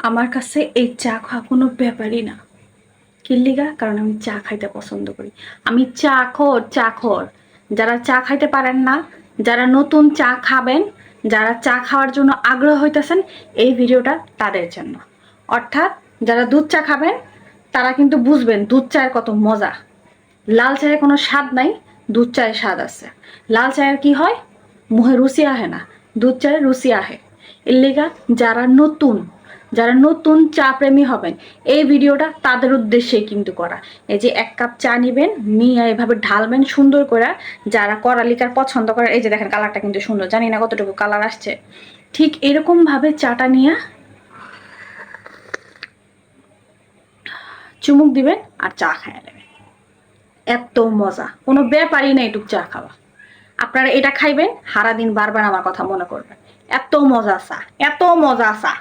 আমার কাছে এই চা খাওয়া কোনো ব্যাপারই না। কি লিগা? কারণ আমি চা খাইতে পছন্দ করি। আমি চাখর। যারা চা খাইতে পারেন না, যারা নতুন চা খাবেন, যারা চা খাওয়ার জন্য আগ্রহ হইতেছেন, এই ভিডিওটা তাদের জন্য। অর্থাৎ যারা দুধ চা খাবেন তারা কিন্তু বুঝবেন দুধ চায়ের কত মজা। লাল চায়ের কোনো স্বাদ নাই, দুধ চায়ের স্বাদ আছে। লাল চায়ের কি হয়, মুহে রুচি আহে না, দুধ চায়ের রুচি আহে। এর লেগা যারা নতুন চা প্রেমী হবেন, এই ভিডিওটা তাদের উদ্দেশ্যেই কিন্তু করা। এই যে 1 কাপ চা নিবেন, নিয়ে এভাবে ঢালবেন সুন্দর করে। যারা কড়ালিকার পছন্দ করে, এই যে দেখেন কালারটা কিন্তু সুন্দর, জানি না কতটুকু কালার আসছে। ঠিক এরকম ভাবে চাটা নিয়ে চুমুক দিবেন আর চা খায় নেবেন। এত মজা, কোনো ব্যাপারই না এটুক চা খাওয়া। আপনারা এটা খাইবেন, সারাদিন বারবার আমার কথা মনে করবেন। এত মজা চা, এত মজা চা।